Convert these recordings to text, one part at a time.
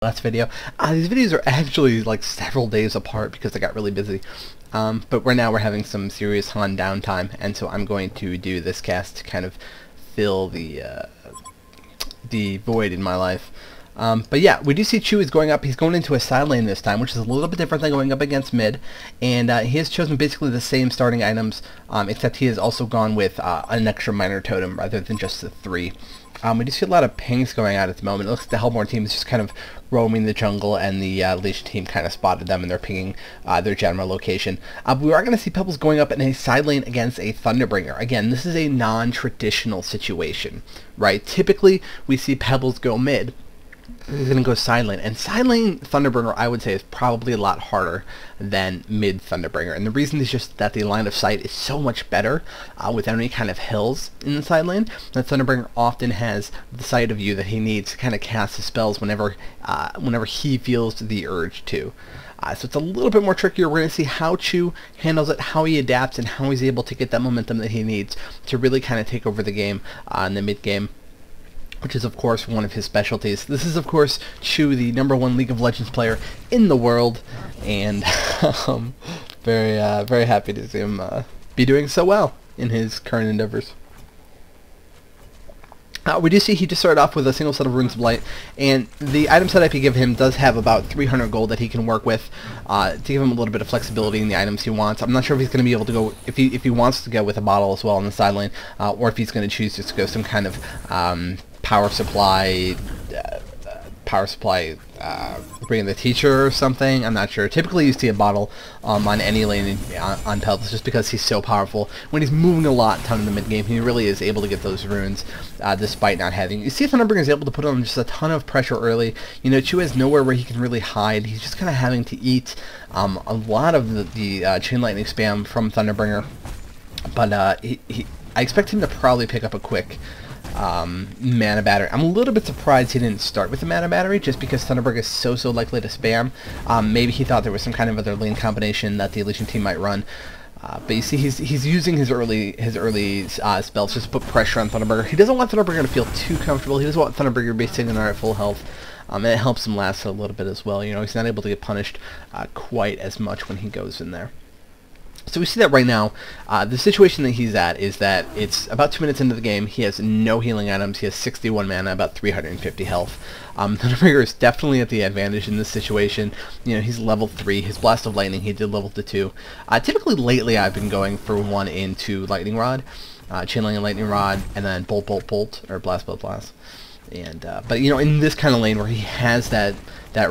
last video. These videos are actually like several days apart because I got really busy. But right now we're having some serious Han downtime, and so I'm going to do this cast to kind of fill the void in my life. But yeah, we do see Chu is going up. He's going into a side lane this time, which is a little bit different than going up against mid. And he has chosen basically the same starting items, except he has also gone with an extra minor totem rather than just the 3. We do see a lot of pings going out at the moment. It looks like the Hellborn team is just kind of roaming the jungle, and the Legion team kind of spotted them, and they're pinging their general location. We are going to see Pebbles going up in a side lane against a Thunderbringer. Again, this is a non-traditional situation, right? Typically, we see Pebbles go mid. He's going to go side lane, and side lane Thunderbringer, I would say, is probably a lot harder than mid Thunderbringer, and the reason is just that the line of sight is so much better without any kind of hills in the side lane. That Thunderbringer often has the sight of you that he needs to kind of cast his spells whenever he feels the urge to. So it's a little bit more trickier. We're going to see how Chu handles it, how he adapts, and how he's able to get that momentum that he needs to really kind of take over the game in the mid game, which is of course one of his specialties. This is of course Chu, the #1 League of Legends player in the world, and very happy to see him be doing so well in his current endeavors. We do see he just started off with a single set of Runes of Light, and the item setup you give him does have about 300 gold that he can work with to give him a little bit of flexibility in the items he wants. I'm not sure if he's going to be able to go, if he wants to go with a bottle as well on the side lane, or if he's going to choose just to go some kind of power supply, bringing the teacher or something. I'm not sure. Typically you see a bottle on any lane on Pebbles just because he's so powerful. When he's moving a ton in the mid game, he really is able to get those runes despite not having. You see Thunderbringer is able to put on just a ton of pressure early. You know, Chu has nowhere where he can really hide. He's just kind of having to eat a lot of the chain lightning spam from Thunderbringer. But I expect him to probably pick up a quick mana battery. I'm a little bit surprised he didn't start with the mana battery just because Thunderbringer is so likely to spam. Maybe he thought there was some kind of other lane combination that the Legion team might run. But you see he's using his early spells just to put pressure on Thunderbringer. He doesn't want Thunderbringer to feel too comfortable. He doesn't want Thunderbringer to be sitting there at full health. And it helps him last a little bit as well. You know, he's not able to get punished quite as much when he goes in there. So we see that right now, the situation that he's at is that it's about 2 minutes into the game. He has no healing items. He has 61 mana, about 350 health. Thunderbringer is definitely at the advantage in this situation. You know, he's level 3. His Blast of Lightning, he did level to 2. Typically lately I've been going for 1 into Lightning Rod, Chain and Lightning Rod, and then Bolt, or Blast, Blast. And but you know, in this kind of lane where he has that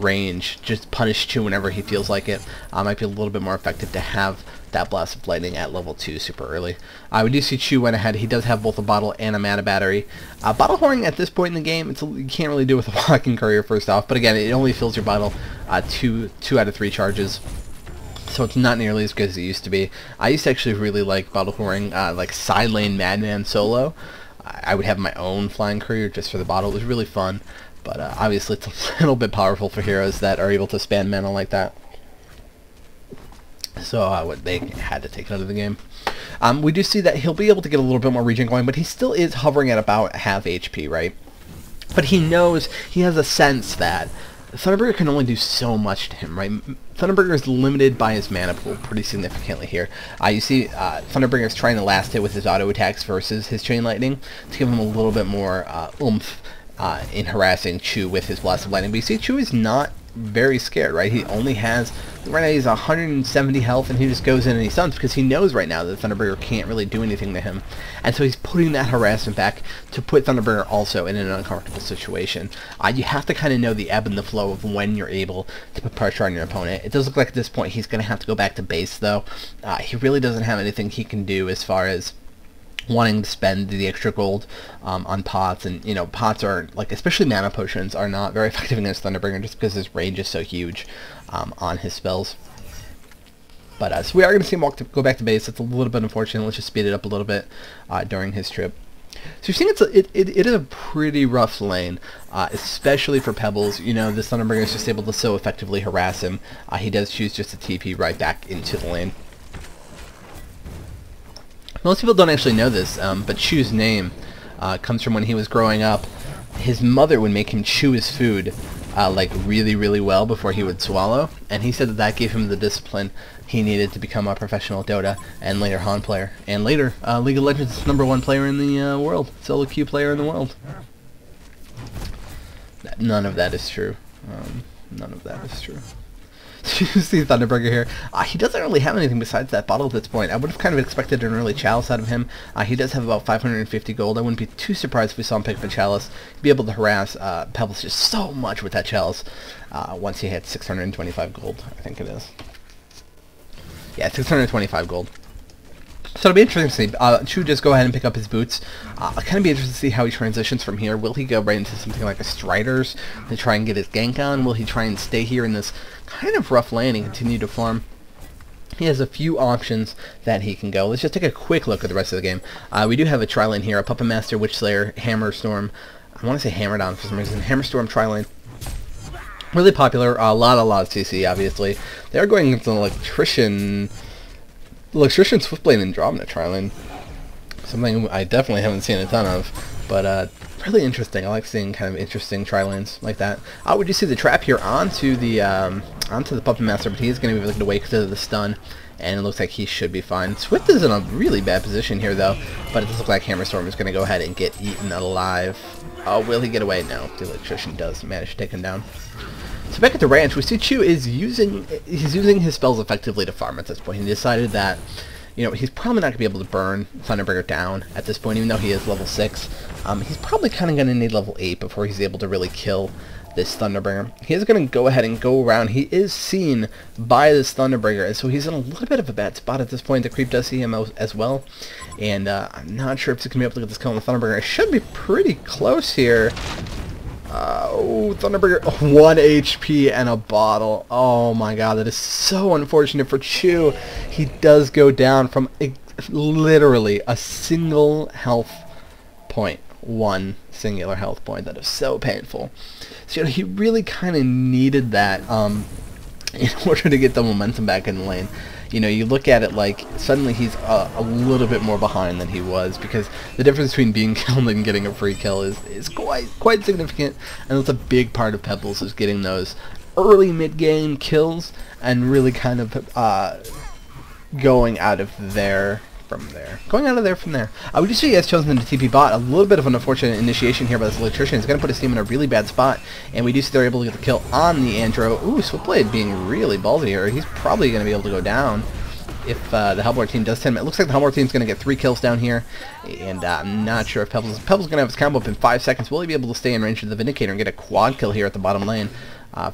range, just punish Chu whenever he feels like it, might be a little bit more effective to have that Blast of Lightning at level 2 super early. We do see Chu went ahead. He does have both a bottle and a mana battery. Bottle hoarding at this point in the game, you can't really do with a walking courier first off, but again, it only fills your bottle 2 out of 3 charges. So it's not nearly as good as it used to be. I used to actually really like bottle hoarding, like side lane Madman solo. I would have my own flying courier just for the bottle. It was really fun, but obviously it's a little bit powerful for heroes that are able to spam mana like that. So they had to take it out of the game. We do see that he'll be able to get a little bit more regen going, but he still is hovering at about half HP, right? But he knows, he has a sense that Thunderbringer can only do so much to him, right? Thunderbringer is limited by his mana pool pretty significantly here. You see Thunderbringer is trying to last hit with his auto attacks versus his Chain Lightning to give him a little bit more oomph in harassing Chu with his Blast of Lightning. But you see Chu is not very scared, right? He only has, right now he's 170 health, and he just goes in and he stuns because he knows right now that Thunderbringer can't really do anything to him. And so he's putting that harassment back to put Thunderbringer also in an uncomfortable situation. You have to kind of know the ebb and the flow of when you're able to put pressure on your opponent. It does look like at this point he's going to have to go back to base though. He really doesn't have anything he can do as far as wanting to spend the extra gold on pots, and you know, pots are like, especially mana potions, are not very effective against Thunderbringer just because his range is so huge on his spells. But so we are going to see him go back to base. It's a little bit unfortunate. Let's just speed it up a little bit during his trip. So you're seeing it is a pretty rough lane, especially for Pebbles. You know, this Thunderbringer is just able to so effectively harass him. He does choose just to TP right back into the lane. Most people don't actually know this, but Chu's name comes from when he was growing up. His mother would make him chew his food like really well before he would swallow, and he said that that gave him the discipline he needed to become a professional Dota and later Han player, and later League of Legends #1 player in the world, solo queue player in the world. None of that is true. None of that is true. You see Thunderburger here. He doesn't really have anything besides that bottle at this point. I would have kind of expected an early Chalice out of him. He does have about 550 gold. I wouldn't be too surprised if we saw him pick up a Chalice. He'd be able to harass Pebbles just so much with that Chalice once he hits 625 gold, I think it is. Yeah, 625 gold. So it'll be interesting to see. Chu just go ahead and pick up his boots. I'll kind of be interested to see how he transitions from here. Will he go right into something like a Striders to try and get his gank on? Will he try and stay here in this kind of rough lane and continue to farm? He has a few options that he can go. Let's just take a quick look at the rest of the game. We do have a tri-lane here, a Puppet Master, Witch Slayer, Hammer Storm. I want to say Hammer Down for some reason. Hammer Storm tri-lane. Really popular. A lot of CC, obviously. They are going into an Electrician Swiftblade and Dromna tri-lane. Something I definitely haven't seen a ton of, but really interesting. I like seeing kind of interesting tri-lanes like that. We do see the trap here onto the Puppet Master, but he is going to be looking away because of the stun, and it looks like he should be fine. Swift is in a really bad position here, though, but it does look like Hammerstorm is going to go ahead and get eaten alive. Oh, will he get away? No, the Electrician does manage to take him down. So back at the ranch, we see Chu is using his spells effectively to farm at this point. He decided that, you know, he's probably not going to be able to burn Thunderbringer down at this point, even though he is level 6. He's probably kind of going to need level 8 before he's able to really kill this Thunderbringer. He is going to go ahead and go around. He is seen by this Thunderbringer, and so he's in a little bit of a bad spot at this point. The creep does see him as well, and I'm not sure if he's going to be able to get this kill on the Thunderbringer. It should be pretty close here. Oh, Thunderbringer, 1 HP and a bottle. Oh my god, that is so unfortunate for Chu. He does go down from literally a single health point. One singular health point. That is so painful. So, you know, he really kind of needed that in order to get the momentum back in the lane. You know, you look at it like suddenly he's a little bit more behind than he was, because the difference between being killed and getting a free kill is quite significant, and that's a big part of Pebbles, is getting those early mid-game kills and really kind of going out of there from there. We do see he has chosen the TP bot. A little bit of an unfortunate initiation here by this Electrician. He's going to put his team in a really bad spot, and we do see they're able to get the kill on the Andro. Ooh, Swiftblade being really ballsy here. He's probably going to be able to go down if the Hellboy team does 10 minutes. It looks like the Hellboy team's going to get 3 kills down here, and I'm not sure if Pebbles going to have his combo up in 5 seconds. Will he be able to stay in range of the Vindicator and get a quad kill here at the bottom lane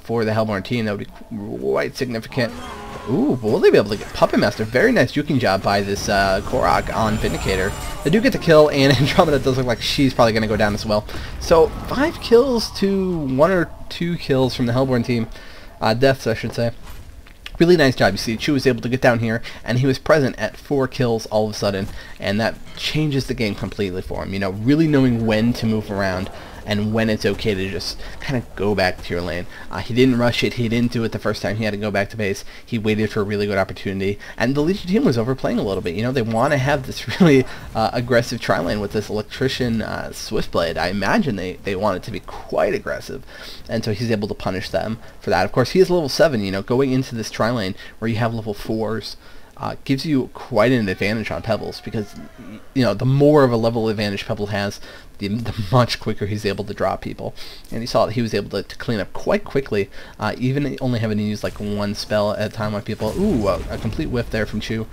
for the Hellborn team? That would be quite significant. Ooh, will they be able to get Puppet Master? Very nice juking job by this Korok on Vindicator. They do get the kill, and Andromeda does look like she's probably going to go down as well. So 5 kills to 1 or 2 kills from the Hellborn team. Deaths, I should say. Really nice job. You see, Chu was able to get down here, and he was present at 4 kills all of a sudden, and that changes the game completely for him. You know, really knowing when to move around and when it's okay to just kind of go back to your lane. He didn't rush it. He didn't do it the first time he had to go back to base. He waited for a really good opportunity, and the Legion team was overplaying a little bit. You know, they want to have this really aggressive tri-lane with this Electrician Swiftblade. I imagine they want it to be quite aggressive, and so he's able to punish them for that. Of course, he is level 7. You know, going into this tri-lane where you have level 4s, gives you quite an advantage on Pebbles, because, you know, the more of a level advantage Pebbles has, the much quicker he's able to draw people. And you saw that he was able to clean up quite quickly, even only having to use like 1 spell at a time on people. Ooh, a complete whiff there from Chu.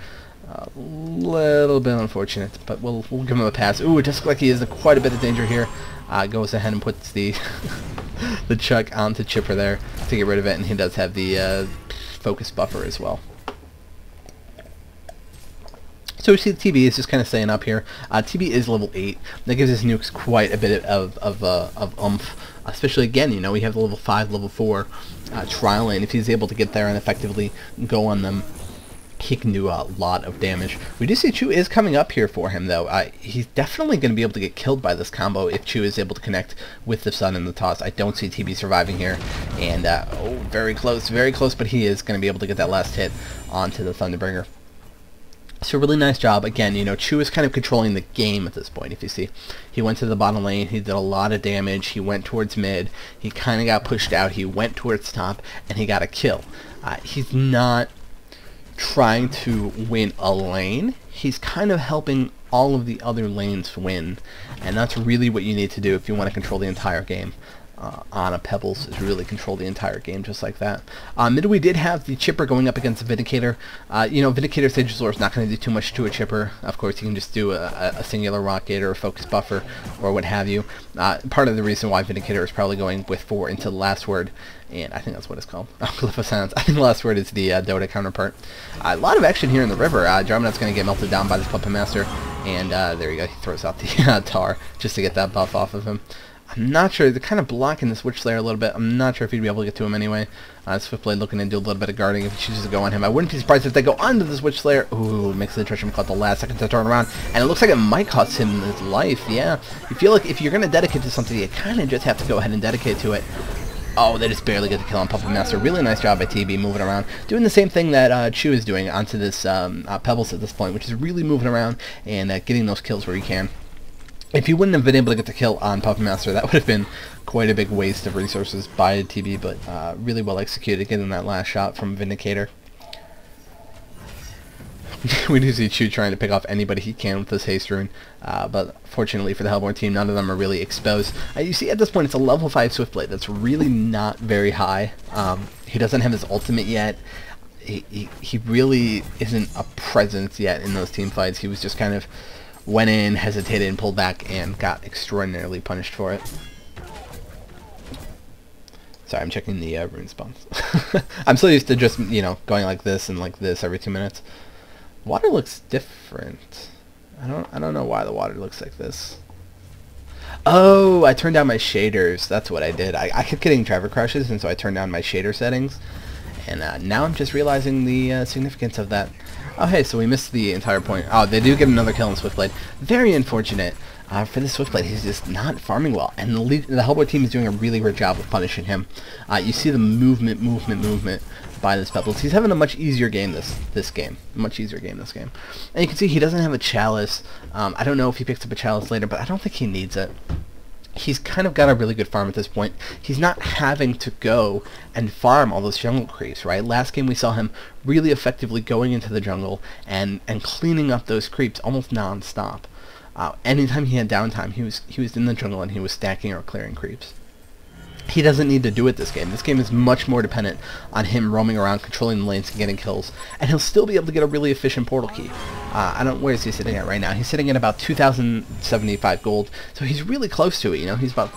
A little bit unfortunate, but we'll give him a pass. Ooh, it does look like he is in quite a bit of danger here. Goes ahead and puts the the Chuck onto Chipper there to get rid of it, and he does have the focus buffer as well. So we see the TB is just kind of staying up here. TB is level 8. That gives his nukes quite a bit of oomph. Especially, again, you know, we have the level 5, level 4 trial lane. If he's able to get there and effectively go on them, he can do a lot of damage. We do see Chu is coming up here for him, though. He's definitely going to be able to get killed by this combo if Chu is able to connect with the Sun and the toss. I don't see TB surviving here. And, oh, very close, but he is going to be able to get that last hit onto the Thunderbringer. So really nice job. Again, you know, Chu is kind of controlling the game at this point, if you see. He went to the bottom lane, he did a lot of damage, he went towards mid, he kind of got pushed out, he went towards top, and he got a kill. He's not trying to win a lane, he's kind of helping all of the other lanes win, and that's really what you need to do if you want to control the entire game. On a Pebbles is really control the entire game just like that. Mid we did have the Chipper going up against Vindicator. You know, Vindicator Sage Lore is not going to do too much to a Chipper. Of course, you can just do a singular rocket or a focus buffer or what have you. Part of the reason why Vindicator is probably going with 4 into the last word, and I think that's what it's called. Glyph of Silence. I think the last word is the Dota counterpart. A lot of action here in the river. Jarmanat's going to get melted down by this Puppet Master, and there you go. He throws out the tar just to get that buff off of him. I'm not sure. They're kind of blocking this Witch Slayer a little bit. I'm not sure if he'd be able to get to him anyway. Swiftblade looking to do a little bit of guarding if he chooses to go on him. I wouldn't be surprised if they go onto this Witch Slayer. Ooh, makes the Trisham cut the last second to turn around. And it looks like it might cost him his life. Yeah. You feel like if you're going to dedicate to something, you kind of just have to go ahead and dedicate to it. Oh, they just barely get the kill on Puppet Master. Really nice job by TB moving around. Doing the same thing that Chu is doing onto this Pebbles at this point, which is really moving around and getting those kills where you can. If you wouldn't have been able to get the kill on Puppet Master, that would have been quite a big waste of resources by TB, but really well executed, getting that last shot from Vindicator. We do see Chu trying to pick off anybody he can with this haste rune, but fortunately for the Hellborn team, none of them are really exposed. You see at this point it's a level 5 Swiftblade that's really not very high. He doesn't have his ultimate yet. He really isn't a presence yet in those team fights. He was just kind of went in, hesitated, and pulled back, and got extraordinarily punished for it. Sorry, I'm checking the rune spawns. I'm so used to just, you know, going like this and like this every 2 minutes. Water looks different. I don't know why the water looks like this. Oh, I turned down my shaders. That's what I did. I kept getting driver crashes, and so I turned down my shader settings. And now I'm just realizing the significance of that. Oh, hey, so we missed the entire point. Oh, they do get another kill on Swiftblade. Very unfortunate for the Swiftblade. He's just not farming well. And the Hellboy team is doing a really great job of punishing him. You see the movement by this Pebbles. He's having a much easier game this game. Much easier game this game. And you can see he doesn't have a Chalice. I don't know if he picks up a Chalice later, but I don't think he needs it. He's kind of got a really good farm at this point. He's not having to go and farm all those jungle creeps, right? Last game we saw him really effectively going into the jungle and cleaning up those creeps almost non-stop. Anytime he had downtime, he was in the jungle and he was stacking or clearing creeps. He doesn't need to do it this game. This game is much more dependent on him roaming around, controlling the lanes and getting kills, and he'll still be able to get a really efficient portal key. Where is he sitting at right now? He's sitting at about 2,075 gold, so he's really close to it, you know? He's about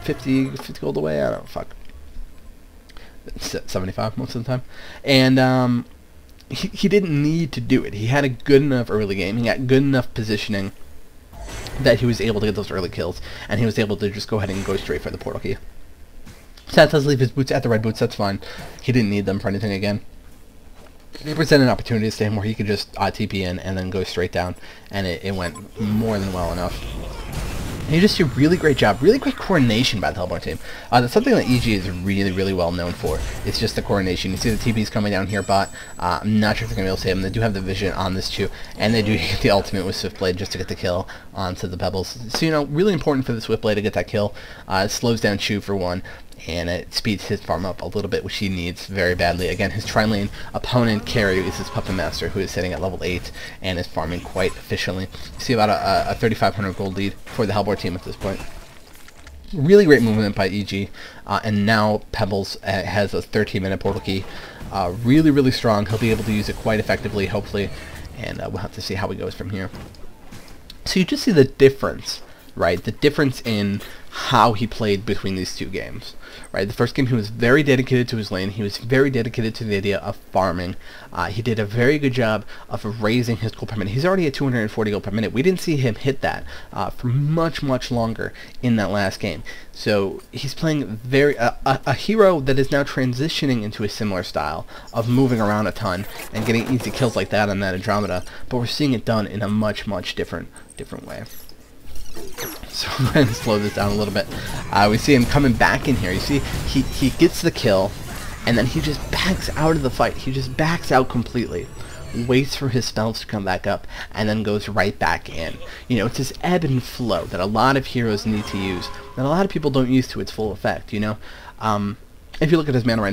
50 gold away. I don't know, fuck. 75 most of the time. And he didn't need to do it. He had a good enough early game. He got good enough positioning that he was able to get those early kills, and he was able to just go ahead and go straight for the portal key. Sat does leave his boots at the red boots, that's fine. He didn't need them for anything again. They presented opportunities to him where he could just TP in and then go straight down, and it went more than well enough. And you just do a really great job, really great coordination by the Hellborn team. That's something that EG is really well known for. It's just the coordination. You see the TP's coming down here, but I'm not sure if they're going to be able to save him. They do have the vision on this Chu, and they do get the ultimate with Swiftblade just to get the kill onto the Pebbles. So, you know, really important for the Swiftblade to get that kill. It slows down Chu for one, and it speeds his farm up a little bit, which he needs very badly. Again, his tri-lane opponent carry is his Puppet Master, who is sitting at level 8 and is farming quite efficiently. You see about a 3,500 gold lead for the Hellboy team at this point. Really great movement by EG, and now Pebbles has a 13-minute portal key. Really strong. He'll be able to use it quite effectively, hopefully, and we'll have to see how he goes from here. So you just see the difference, right? The difference in how he played between these two games, right? The first game he was very dedicated to his lane. He was very dedicated to the idea of farming. He did a very good job of raising his gold per minute. He's already at 240 gold per minute. We didn't see him hit that for much longer in that last game. So he's playing a hero that is now transitioning into a similar style of moving around a ton and getting easy kills like that on that Andromeda, but we're seeing it done in a much different way. So I'm going to slow this down a little bit. We see him coming back in here. You see, he gets the kill, and then he just backs out of the fight. He just backs out completely. waits for his spells to come back up, and then goes right back in. You know, it's this ebb and flow that a lot of heroes need to use, that a lot of people don't use to its full effect, you know? If you look at his mana right now,